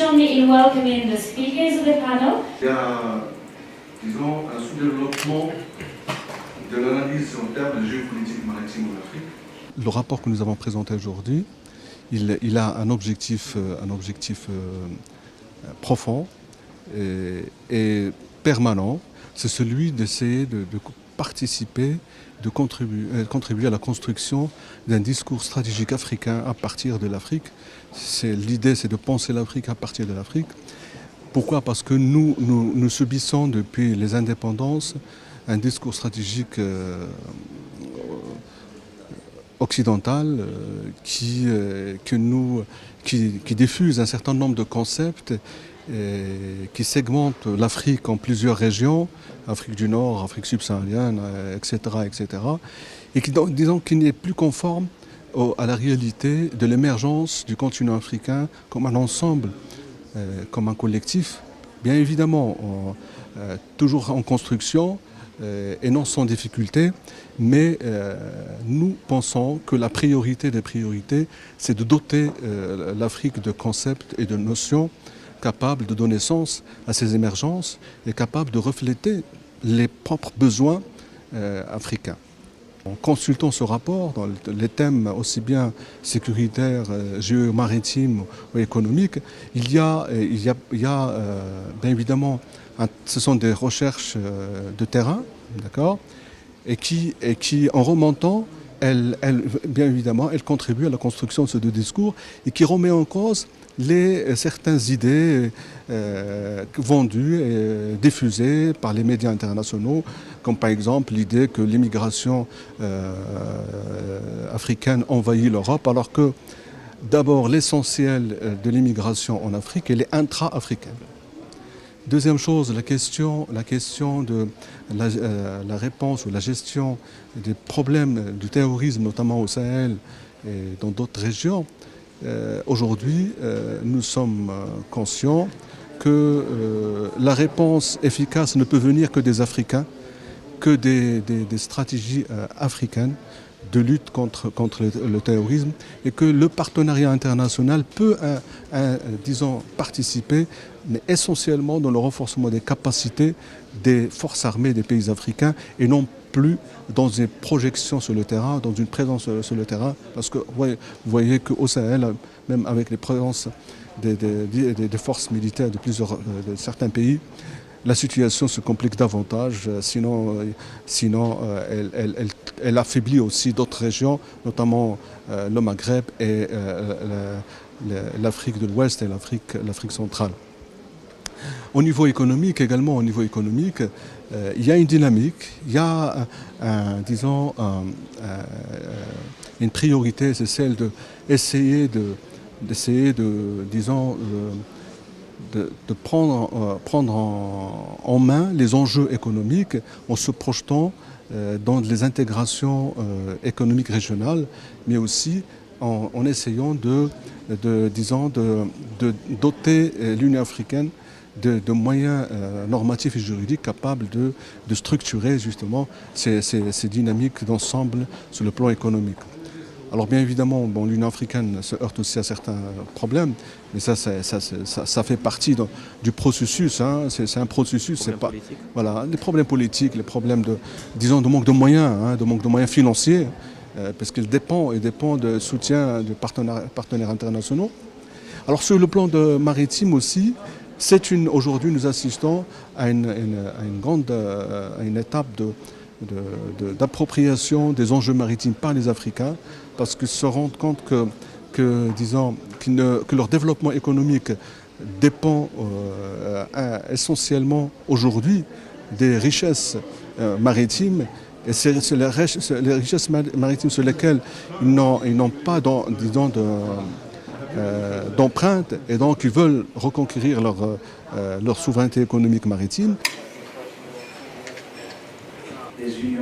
join me in welcoming the speakers of the panel. Il y a, disons, un sous-développement de l'analyse en termes de géopolitique maritime en Afrique. Le rapport que nous avons présenté aujourd'hui, il a un objectif profond et permanent. C'est celui d'essayer de participer, de contribuer à la construction d'un discours stratégique africain à partir de l'Afrique. L'idée, c'est de penser l'Afrique à partir de l'Afrique. Pourquoi? Parce que nous subissons depuis les indépendances un discours stratégique occidental qui diffuse un certain nombre de concepts qui segmente l'Afrique en plusieurs régions, Afrique du Nord, Afrique subsaharienne, etc., et qui n'est plus conforme à la réalité de l'émergence du continent africain comme un ensemble, comme un collectif, bien évidemment, toujours en construction et non sans difficulté, mais nous pensons que la priorité des priorités, c'est de doter l'Afrique de concepts et de notions capables de donner sens à ces émergences et capables de refléter les propres besoins africains. En consultant ce rapport, dans les thèmes aussi bien sécuritaires, géomaritimes ou économiques, il y a bien évidemment, ce sont des recherches de terrain, d'accord, et qui en remontant, bien évidemment, elle contribue à la construction de ce discours et qui remet en cause certaines idées vendues et diffusées par les médias internationaux, comme par exemple l'idée que l'immigration africaine envahit l'Europe, alors que d'abord l'essentiel de l'immigration en Afrique, elle est intra-africaine. Deuxième chose, la question de la réponse ou la gestion des problèmes du terrorisme, notamment au Sahel et dans d'autres régions. Aujourd'hui, nous sommes conscients que la réponse efficace ne peut venir que des Africains, que des stratégies africaines de lutte contre le terrorisme, et que le partenariat international peut, disons, participer, mais essentiellement dans le renforcement des capacités des forces armées des pays africains et non plus dans des projections sur le terrain, dans une présence sur le terrain, parce que vous voyez qu'au Sahel, même avec les présences des forces militaires de certains pays, la situation se complique davantage, sinon elle affaiblit aussi d'autres régions, notamment le Maghreb et l'Afrique de l'Ouest et l'Afrique centrale. Au niveau économique également, il y a une dynamique, il y a une priorité, c'est celle d'essayer de prendre en main les enjeux économiques en se projetant dans les intégrations économiques régionales, mais aussi en essayant de doter l'Union africaine de moyens normatifs et juridiques capables de structurer justement ces dynamiques d'ensemble sur le plan économique. Alors bien évidemment, l'Union africaine se heurte aussi à certains problèmes, mais ça fait partie du processus. Hein. C'est un processus. C'est pas, voilà, les problèmes politiques, les problèmes de manque de moyens, de manque de moyens financiers, parce qu'il dépend de soutien de partenaires internationaux. Alors sur le plan maritime aussi, aujourd'hui nous assistons à une étape d'appropriation des enjeux maritimes par les Africains, parce qu'ils se rendent compte que leur développement économique dépend essentiellement aujourd'hui des richesses maritimes, et c'est les richesses maritimes sur lesquelles ils n'ont pas d'empreinte, et donc ils veulent reconquérir leur souveraineté économique maritime. Les unions